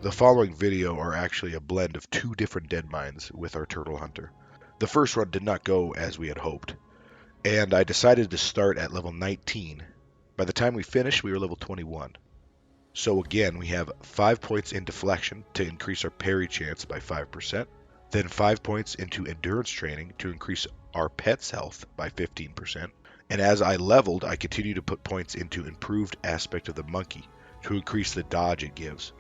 The following video are actually a blend of two different Deadmines with our Turtle Hunter. The first run did not go as we had hoped, and I decided to start at level 19. By the time we finished, we were level 21. So again, we have 5 points in deflection to increase our parry chance by 5%, then 5 points into endurance training to increase our pet's health by 15%, and as I leveled, I continue to put points into improved aspect of the monkey to increase the dodge it gives.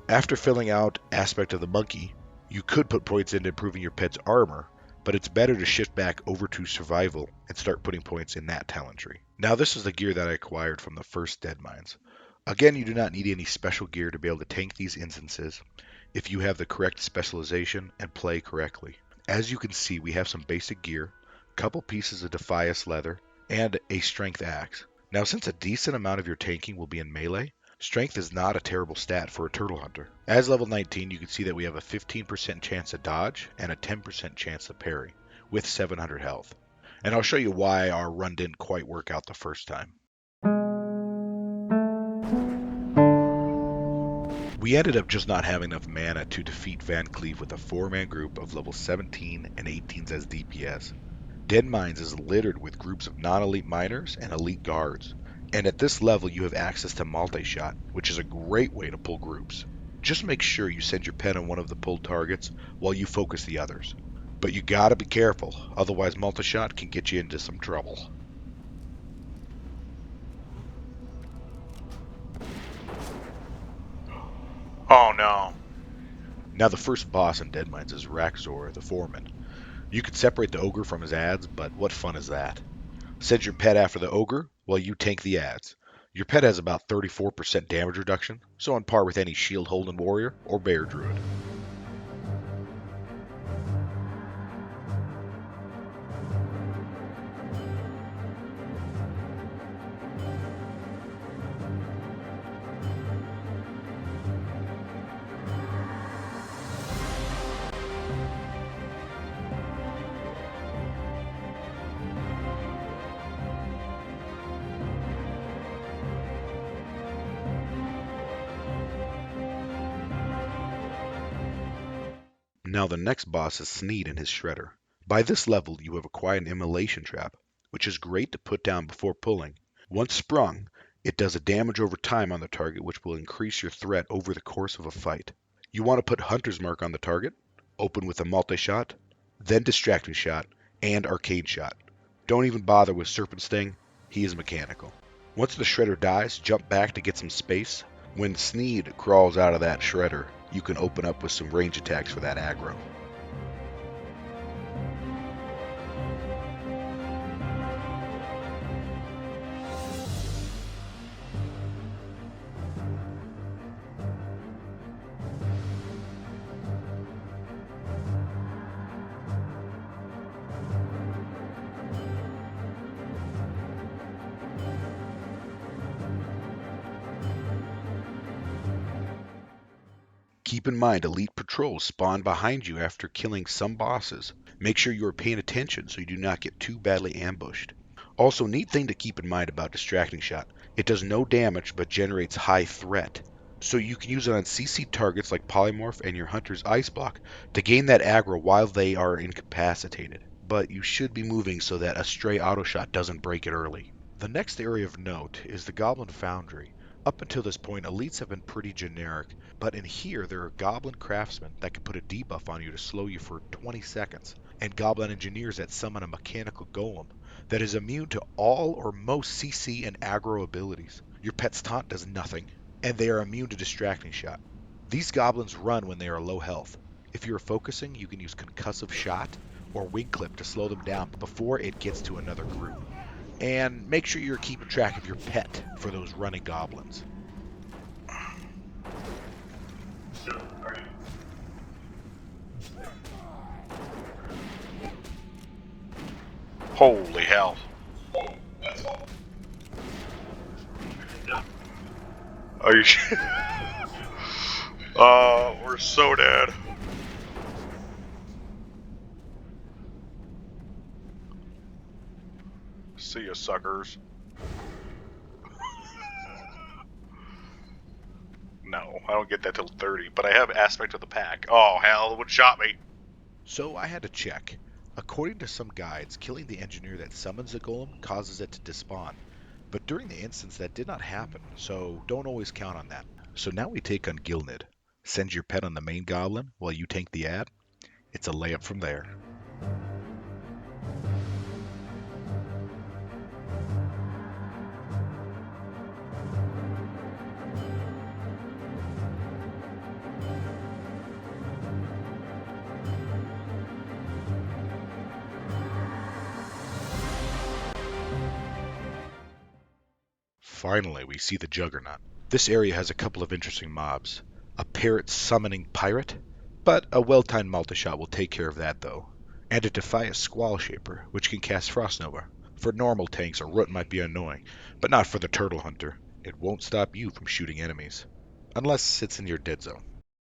After filling out aspect of the monkey, you could put points into improving your pet's armor, but it's better to shift back over to survival and start putting points in that talent tree. Now this is the gear that I acquired from the first Deadmines. Again, you do not need any special gear to be able to tank these instances if you have the correct specialization and play correctly. As you can see, we have some basic gear, couple pieces of Defias leather, and a strength axe. Now since a decent amount of your tanking will be in melee, strength is not a terrible stat for a turtle hunter. As level 19, you can see that we have a 15% chance to dodge and a 10% chance to parry, with 700 health. And I'll show you why our run didn't quite work out the first time. We ended up just not having enough mana to defeat Van Cleef with a 4-man group of level 17 and 18s as DPS. Deadmines is littered with groups of non-elite miners and elite guards. And at this level you have access to multi-shot, which is a great way to pull groups. Just make sure you send your pet on one of the pulled targets while you focus the others. But you gotta be careful, otherwise multi-shot can get you into some trouble. Oh no. Now the first boss in Deadmines is Rexor the Foreman. You could separate the ogre from his ads, but what fun is that? Send your pet after the ogre while you tank the ads. Your pet has about 34% damage reduction, so on par with any shield holding warrior or bear druid. Now the next boss is Sneed and his Shredder. By this level you have acquired an immolation trap, which is great to put down before pulling. Once sprung, it does a damage over time on the target which will increase your threat over the course of a fight. You want to put Hunter's Mark on the target, open with a multi-shot, then Distracting Shot, and Arcane Shot. Don't even bother with Serpent Sting, he is mechanical. Once the Shredder dies, jump back to get some space. When Sneed crawls out of that Shredder, you can open up with some range attacks for that aggro. Keep in mind, elite patrols spawn behind you after killing some bosses. Make sure you are paying attention so you do not get too badly ambushed. Also, neat thing to keep in mind about Distracting Shot, it does no damage but generates high threat. So you can use it on CC targets like Polymorph and your Hunter's Ice Block to gain that aggro while they are incapacitated. But you should be moving so that a stray auto shot doesn't break it early. The next area of note is the Goblin Foundry. Up until this point, elites have been pretty generic, but in here there are goblin craftsmen that can put a debuff on you to slow you for 20 seconds, and goblin engineers that summon a mechanical golem that is immune to all or most CC and aggro abilities. Your pet's taunt does nothing, and they are immune to Distracting Shot. These goblins run when they are low health. If you are focusing, you can use Concussive Shot or Wing Clip to slow them down before it gets to another group. And make sure you're keeping track of your pet for those running goblins. Holy hell. Are you sure? We're so dead. See ya, suckers. No. I don't get that till 30, but I have Aspect of the Pack. Oh, hell, it would shot me. So I had to check. According to some guides, killing the engineer that summons the golem causes it to despawn. But during the instance that did not happen, so don't always count on that. So now we take on Gilnid. Send your pet on the main goblin while you tank the ad. It's a layup from there. Finally, we see the Juggernaut. This area has a couple of interesting mobs. A parrot summoning pirate, but a well-timed multi-shot will take care of that though. And a Defias Squall Shaper, which can cast Frost Nova. For normal tanks, a root might be annoying, but not for the Turtle Hunter. It won't stop you from shooting enemies. Unless it's in your dead zone.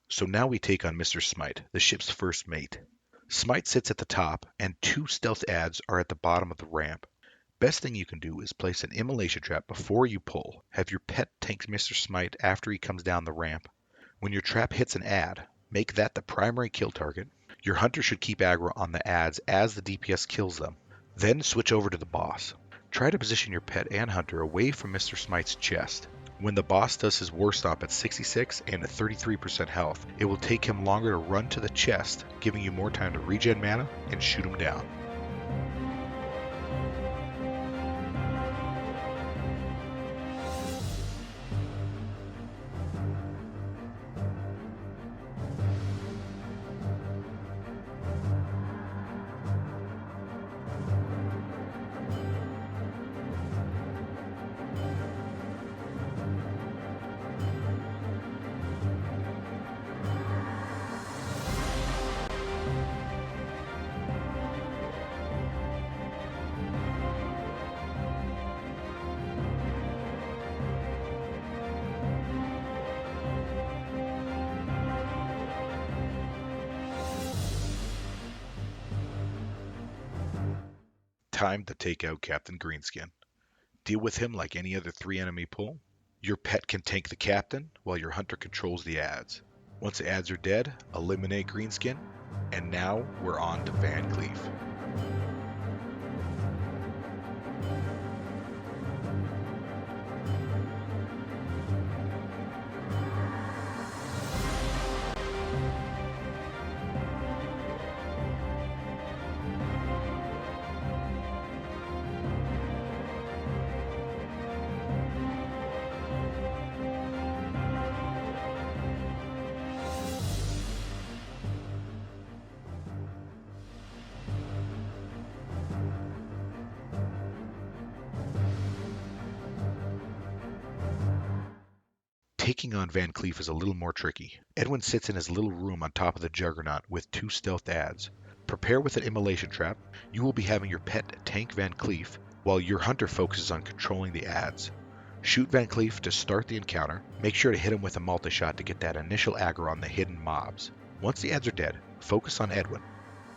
So now we take on Mr. Smite, the ship's first mate. Smite sits at the top, and 2 stealth ads are at the bottom of the ramp. Best thing you can do is place an immolation trap before you pull. Have your pet tank Mr. Smite after he comes down the ramp. When your trap hits an ad, make that the primary kill target. Your hunter should keep aggro on the ads as the DPS kills them. Then switch over to the boss. Try to position your pet and hunter away from Mr. Smite's chest. When the boss does his war stomp at 66 and at 33% health, it will take him longer to run to the chest, giving you more time to regen mana and shoot him down. Time to take out Captain Greenskin. Deal with him like any other 3 enemy pull. Your pet can tank the captain while your hunter controls the ads. Once the ads are dead, eliminate Greenskin, and now we're on to Van Cleef. Taking on Van Cleef is a little more tricky. Edwin sits in his little room on top of the Juggernaut with 2 stealth ads. Prepare with an immolation trap. You will be having your pet tank Van Cleef, while your hunter focuses on controlling the ads. Shoot Van Cleef to start the encounter. Make sure to hit him with a multi-shot to get that initial aggro on the hidden mobs. Once the ads are dead, focus on Edwin.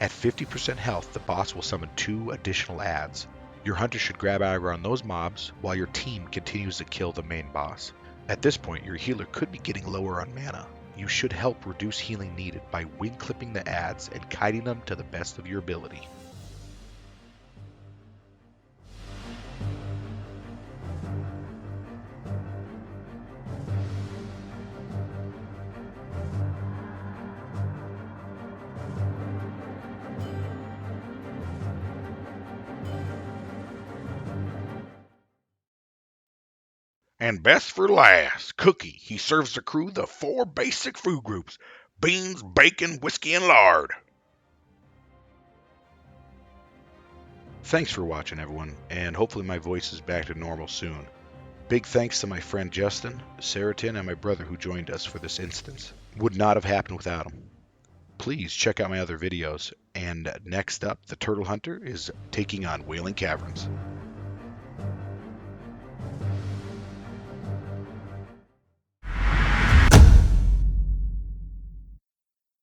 At 50% health, the boss will summon 2 additional ads. Your hunter should grab aggro on those mobs, while your team continues to kill the main boss. At this point, your healer could be getting lower on mana. You should help reduce healing needed by wing clipping the ads and kiting them to the best of your ability. And best for last, Cookie. He serves the crew the 4 basic food groups: beans, bacon, whiskey, and lard. Thanks for watching, everyone, and hopefully my voice is back to normal soon. Big thanks to my friend Justin, Saratin, and my brother who joined us for this instance. Would not have happened without them. Please check out my other videos, and next up, the Turtle Hunter is taking on Wailing Caverns.